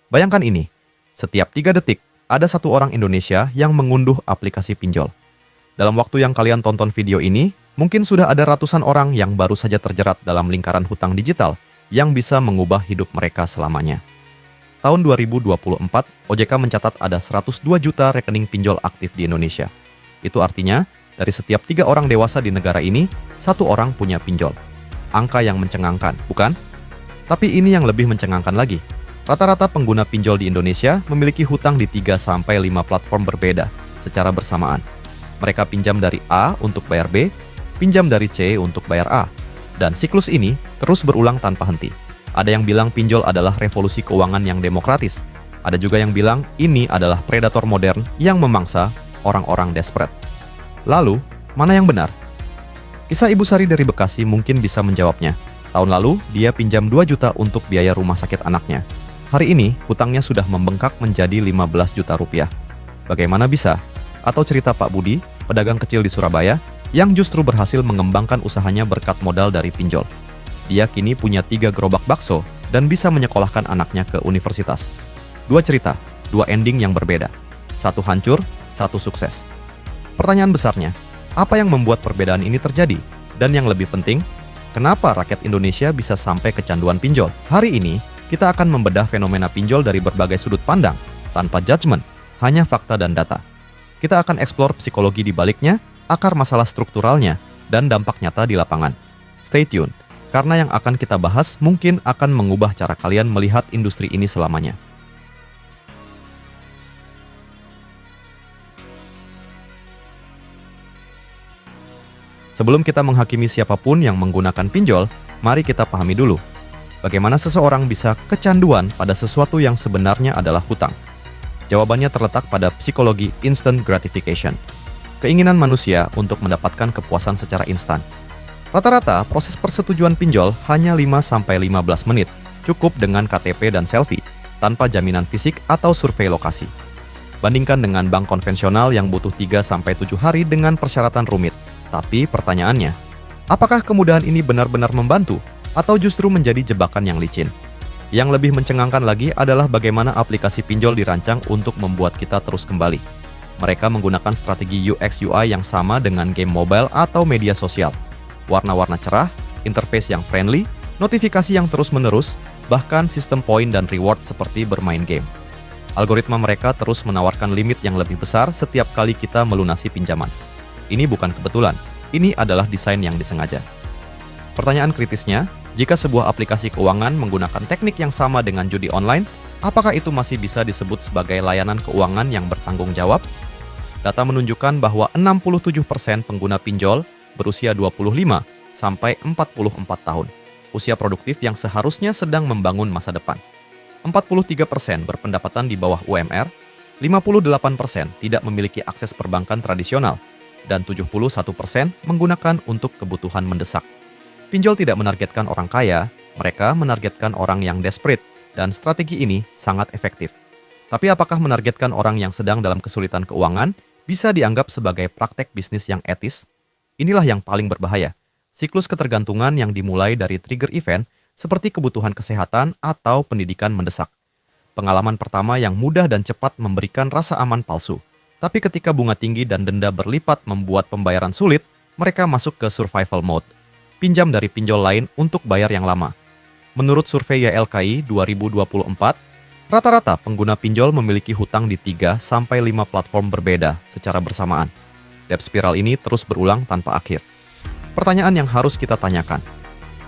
Bayangkan ini, setiap 3 detik ada satu orang Indonesia yang mengunduh aplikasi pinjol. Dalam waktu yang kalian tonton video ini, mungkin sudah ada ratusan orang yang baru saja terjerat dalam lingkaran hutang digital yang bisa mengubah hidup mereka selamanya. Tahun 2024, OJK mencatat ada 102 juta rekening pinjol aktif di Indonesia. Itu artinya, dari setiap 3 orang dewasa di negara ini, 1 orang punya pinjol. Angka yang mencengangkan, bukan? Tapi ini yang lebih mencengangkan lagi. Rata-rata pengguna pinjol di Indonesia memiliki hutang di 3-5 platform berbeda secara bersamaan. Mereka pinjam dari A untuk bayar B, pinjam dari C untuk bayar A. Dan siklus ini terus berulang tanpa henti. Ada yang bilang pinjol adalah revolusi keuangan yang demokratis. Ada juga yang bilang ini adalah predator modern yang memangsa orang-orang desperate. Lalu, mana yang benar? Kisah Ibu Sari dari Bekasi mungkin bisa menjawabnya. Tahun lalu, dia pinjam 2 juta untuk biaya rumah sakit anaknya. Hari ini, hutangnya sudah membengkak menjadi 15 juta rupiah. Bagaimana bisa? Atau cerita Pak Budi, pedagang kecil di Surabaya, yang justru berhasil mengembangkan usahanya berkat modal dari pinjol. Dia kini punya 3 gerobak bakso dan bisa menyekolahkan anaknya ke universitas. 2 cerita, 2 ending yang berbeda. 1 hancur, 1 sukses. Pertanyaan besarnya, apa yang membuat perbedaan ini terjadi? Dan yang lebih penting, kenapa rakyat Indonesia bisa sampai kecanduan pinjol? Hari ini, kita akan membedah fenomena pinjol dari berbagai sudut pandang, tanpa judgement, hanya fakta dan data. Kita akan eksplor psikologi di baliknya, akar masalah strukturalnya, dan dampak nyata di lapangan. Stay tune, karena yang akan kita bahas mungkin akan mengubah cara kalian melihat industri ini selamanya. Sebelum kita menghakimi siapapun yang menggunakan pinjol, mari kita pahami dulu bagaimana seseorang bisa kecanduan pada sesuatu yang sebenarnya adalah hutang. Jawabannya terletak pada psikologi instant gratification, keinginan manusia untuk mendapatkan kepuasan secara instan. Rata-rata, proses persetujuan pinjol hanya 5-15 menit, cukup dengan KTP dan selfie, tanpa jaminan fisik atau survei lokasi. Bandingkan dengan bank konvensional yang butuh 3-7 hari dengan persyaratan rumit. Tapi pertanyaannya, apakah kemudahan ini benar-benar membantu atau justru menjadi jebakan yang licin? Yang lebih mencengangkan lagi adalah bagaimana aplikasi pinjol dirancang untuk membuat kita terus kembali. Mereka menggunakan strategi UX UI yang sama dengan game mobile atau media sosial. Warna-warna cerah, interface yang friendly, notifikasi yang terus-menerus, bahkan sistem poin dan reward seperti bermain game. Algoritma mereka terus menawarkan limit yang lebih besar setiap kali kita melunasi pinjaman. Ini bukan kebetulan, ini adalah desain yang disengaja. Pertanyaan kritisnya, jika sebuah aplikasi keuangan menggunakan teknik yang sama dengan judi online, apakah itu masih bisa disebut sebagai layanan keuangan yang bertanggung jawab? Data menunjukkan bahwa 67% pengguna pinjol berusia 25 sampai 44 tahun, usia produktif yang seharusnya sedang membangun masa depan. 43% berpendapatan di bawah UMR, 58% tidak memiliki akses perbankan tradisional, dan 71% menggunakan untuk kebutuhan mendesak. Pinjol tidak menargetkan orang kaya, mereka menargetkan orang yang desperate, dan strategi ini sangat efektif. Tapi apakah menargetkan orang yang sedang dalam kesulitan keuangan bisa dianggap sebagai praktek bisnis yang etis? Inilah yang paling berbahaya. Siklus ketergantungan yang dimulai dari trigger event seperti kebutuhan kesehatan atau pendidikan mendesak. Pengalaman pertama yang mudah dan cepat memberikan rasa aman palsu. Tapi ketika bunga tinggi dan denda berlipat membuat pembayaran sulit, mereka masuk ke survival mode. Pinjam dari pinjol lain untuk bayar yang lama. Menurut survei YLKI 2024, rata-rata pengguna pinjol memiliki hutang di 3-5 platform berbeda secara bersamaan. Debt spiral ini terus berulang tanpa akhir. Pertanyaan yang harus kita tanyakan,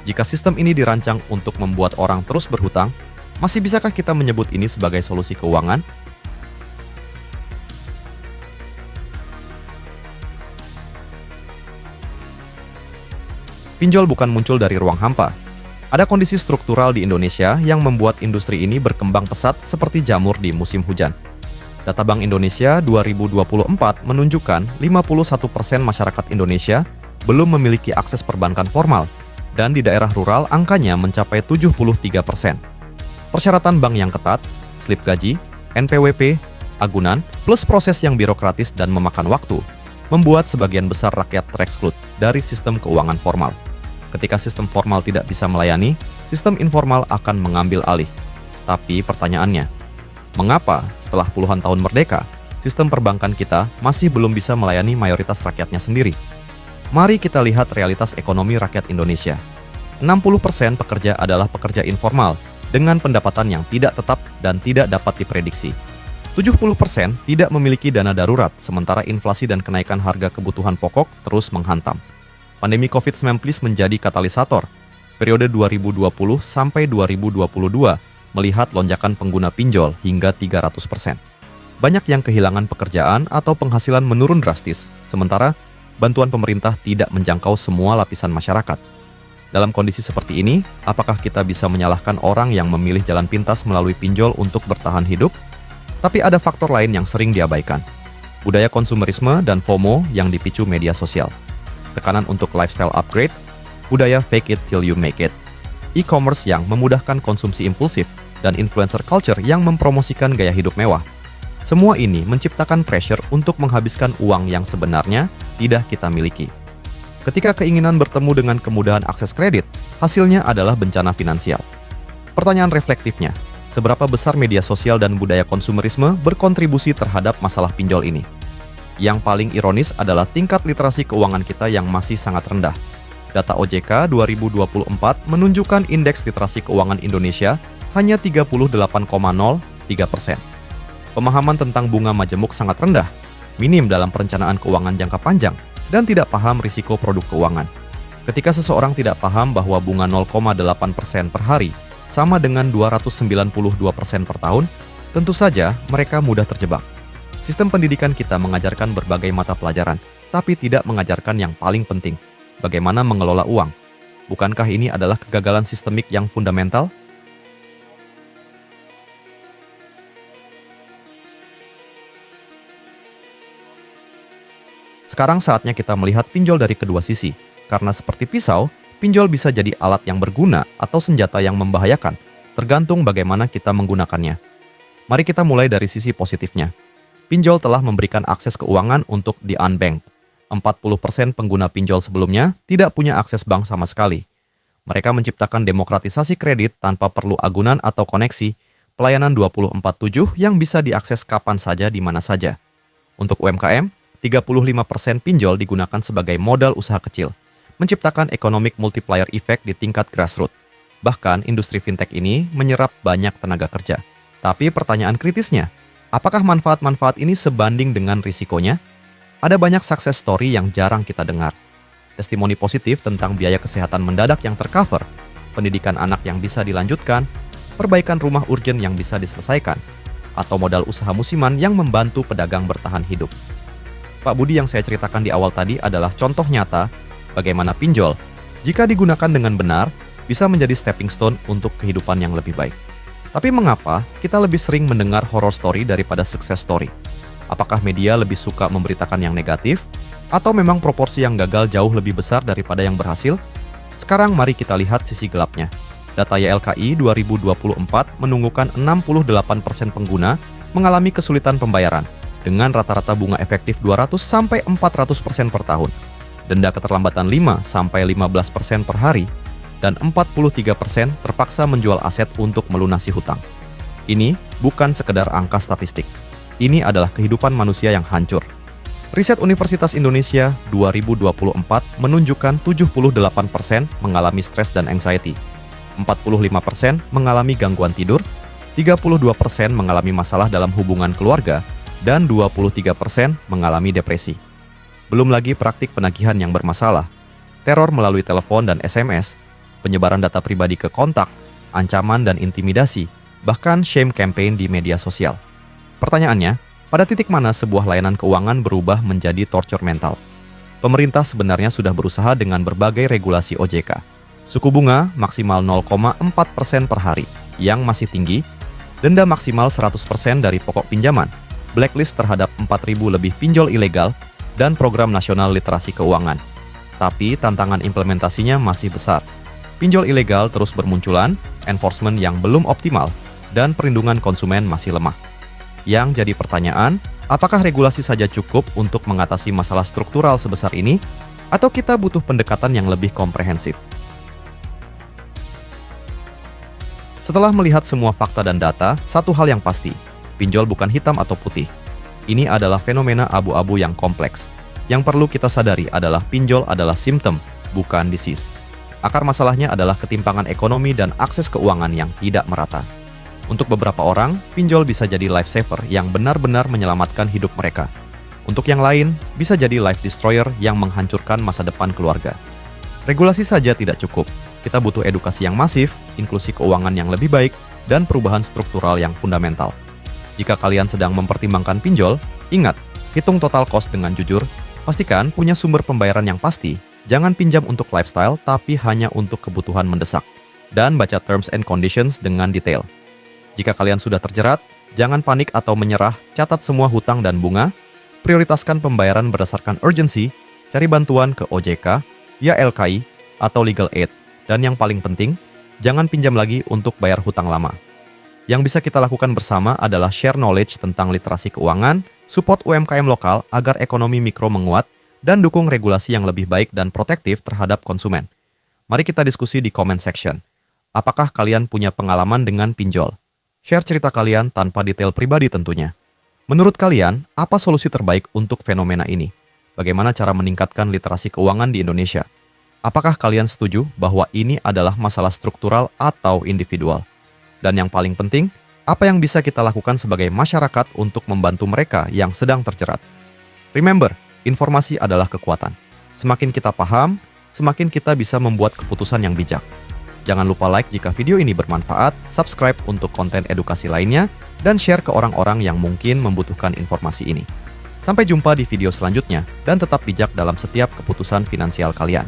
jika sistem ini dirancang untuk membuat orang terus berhutang, masih bisakah kita menyebut ini sebagai solusi keuangan? Pinjol bukan muncul dari ruang hampa. Ada kondisi struktural di Indonesia yang membuat industri ini berkembang pesat seperti jamur di musim hujan. Data Bank Indonesia 2024 menunjukkan 51% masyarakat Indonesia belum memiliki akses perbankan formal, dan di daerah rural angkanya mencapai 73%. Persyaratan bank yang ketat, slip gaji, NPWP, agunan, plus proses yang birokratis dan memakan waktu, membuat sebagian besar rakyat tereksklud dari sistem keuangan formal. Ketika sistem formal tidak bisa melayani, sistem informal akan mengambil alih. Tapi pertanyaannya, Mengapa setelah puluhan tahun merdeka, sistem perbankan kita masih belum bisa melayani mayoritas rakyatnya sendiri? Mari kita lihat realitas ekonomi rakyat Indonesia. 60% pekerja adalah pekerja informal dengan pendapatan yang tidak tetap dan tidak dapat diprediksi. 70% tidak memiliki dana darurat, sementara inflasi dan kenaikan harga kebutuhan pokok terus menghantam. Pandemi COVID-19 menjadi katalisator. Periode 2020 sampai 2022 melihat lonjakan pengguna pinjol hingga 300%. Banyak yang kehilangan pekerjaan atau penghasilan menurun drastis, sementara bantuan pemerintah tidak menjangkau semua lapisan masyarakat. Dalam kondisi seperti ini, apakah kita bisa menyalahkan orang yang memilih jalan pintas melalui pinjol untuk bertahan hidup? Tapi ada faktor lain yang sering diabaikan. Budaya konsumerisme dan FOMO yang dipicu media sosial. Tekanan untuk lifestyle upgrade, budaya fake it till you make it. E-commerce yang memudahkan konsumsi impulsif, dan influencer culture yang mempromosikan gaya hidup mewah. Semua ini menciptakan pressure untuk menghabiskan uang yang sebenarnya tidak kita miliki. Ketika keinginan bertemu dengan kemudahan akses kredit, hasilnya adalah bencana finansial. Pertanyaan reflektifnya, seberapa besar media sosial dan budaya konsumerisme berkontribusi terhadap masalah pinjol ini? Yang paling ironis adalah tingkat literasi keuangan kita yang masih sangat rendah. Data OJK 2024 menunjukkan indeks literasi keuangan Indonesia hanya 38,03%. Pemahaman tentang bunga majemuk sangat rendah, minim dalam perencanaan keuangan jangka panjang, dan tidak paham risiko produk keuangan. Ketika seseorang tidak paham bahwa bunga 0,8% per hari sama dengan 292% per tahun, tentu saja mereka mudah terjebak. Sistem pendidikan kita mengajarkan berbagai mata pelajaran, tapi tidak mengajarkan yang paling penting, bagaimana mengelola uang. Bukankah ini adalah kegagalan sistemik yang fundamental? Sekarang saatnya kita melihat pinjol dari kedua sisi, karena seperti pisau, pinjol bisa jadi alat yang berguna atau senjata yang membahayakan, tergantung bagaimana kita menggunakannya. Mari kita mulai dari sisi positifnya. Pinjol telah memberikan akses keuangan untuk the unbanked. 40% pengguna pinjol sebelumnya tidak punya akses bank sama sekali. Mereka menciptakan demokratisasi kredit tanpa perlu agunan atau koneksi, pelayanan 24/7 yang bisa diakses kapan saja di mana saja. Untuk UMKM, 35% pinjol digunakan sebagai modal usaha kecil, menciptakan economic multiplier effect di tingkat grassroots. Bahkan industri fintech ini menyerap banyak tenaga kerja. Tapi pertanyaan kritisnya, apakah manfaat-manfaat ini sebanding dengan risikonya? Ada banyak success story yang jarang kita dengar. Testimoni positif tentang biaya kesehatan mendadak yang tercover, pendidikan anak yang bisa dilanjutkan, perbaikan rumah urgen yang bisa diselesaikan, atau modal usaha musiman yang membantu pedagang bertahan hidup. Pak Budi yang saya ceritakan di awal tadi adalah contoh nyata bagaimana pinjol, jika digunakan dengan benar, bisa menjadi stepping stone untuk kehidupan yang lebih baik. Tapi mengapa kita lebih sering mendengar horror story daripada success story? Apakah media lebih suka memberitakan yang negatif? Atau memang proporsi yang gagal jauh lebih besar daripada yang berhasil? Sekarang mari kita lihat sisi gelapnya. Data YLKI 2024 menunjukkan 68% pengguna mengalami kesulitan pembayaran, dengan rata-rata bunga efektif 200-400% per tahun, denda keterlambatan 5-15% per hari, dan 43% terpaksa menjual aset untuk melunasi hutang. Ini bukan sekedar angka statistik. Ini adalah kehidupan manusia yang hancur. Riset Universitas Indonesia 2024 menunjukkan 78% mengalami stres dan anxiety, 45% mengalami gangguan tidur, 32% mengalami masalah dalam hubungan keluarga, dan 23% mengalami depresi. Belum lagi praktik penagihan yang bermasalah, teror melalui telepon dan SMS, penyebaran data pribadi ke kontak, ancaman dan intimidasi, bahkan shame campaign di media sosial. Pertanyaannya, pada titik mana sebuah layanan keuangan berubah menjadi torture mental? Pemerintah sebenarnya sudah berusaha dengan berbagai regulasi OJK. Suku bunga maksimal 0,4% per hari, yang masih tinggi, denda maksimal 100% dari pokok pinjaman, blacklist terhadap 4.000 lebih pinjol ilegal, dan program nasional literasi keuangan. Tapi tantangan implementasinya masih besar. Pinjol ilegal terus bermunculan, enforcement yang belum optimal, dan perlindungan konsumen masih lemah. Yang jadi pertanyaan, apakah regulasi saja cukup untuk mengatasi masalah struktural sebesar ini, atau kita butuh pendekatan yang lebih komprehensif? Setelah melihat semua fakta dan data, satu hal yang pasti, pinjol bukan hitam atau putih. Ini adalah fenomena abu-abu yang kompleks. Yang perlu kita sadari adalah pinjol adalah simptom, bukan disease. Akar masalahnya adalah ketimpangan ekonomi dan akses keuangan yang tidak merata. Untuk beberapa orang, pinjol bisa jadi lifesaver yang benar-benar menyelamatkan hidup mereka. Untuk yang lain, bisa jadi life destroyer yang menghancurkan masa depan keluarga. Regulasi saja tidak cukup. Kita butuh edukasi yang masif, inklusi keuangan yang lebih baik, dan perubahan struktural yang fundamental. Jika kalian sedang mempertimbangkan pinjol, ingat, hitung total cost dengan jujur, pastikan punya sumber pembayaran yang pasti, jangan pinjam untuk lifestyle tapi hanya untuk kebutuhan mendesak, dan baca terms and conditions dengan detail. Jika kalian sudah terjerat, jangan panik atau menyerah, catat semua hutang dan bunga, prioritaskan pembayaran berdasarkan urgency, cari bantuan ke OJK, YLKI, atau legal aid, dan yang paling penting, jangan pinjam lagi untuk bayar hutang lama. Yang bisa kita lakukan bersama adalah share knowledge tentang literasi keuangan, support UMKM lokal agar ekonomi mikro menguat, dan dukung regulasi yang lebih baik dan protektif terhadap konsumen. Mari kita diskusi di comment section. Apakah kalian punya pengalaman dengan pinjol? Share cerita kalian tanpa detail pribadi tentunya. Menurut kalian, apa solusi terbaik untuk fenomena ini? Bagaimana cara meningkatkan literasi keuangan di Indonesia? Apakah kalian setuju bahwa ini adalah masalah struktural atau individual? Dan yang paling penting, apa yang bisa kita lakukan sebagai masyarakat untuk membantu mereka yang sedang terjerat? Remember, informasi adalah kekuatan. Semakin kita paham, semakin kita bisa membuat keputusan yang bijak. Jangan lupa like jika video ini bermanfaat, subscribe untuk konten edukasi lainnya, dan share ke orang-orang yang mungkin membutuhkan informasi ini. Sampai jumpa di video selanjutnya, dan tetap bijak dalam setiap keputusan finansial kalian.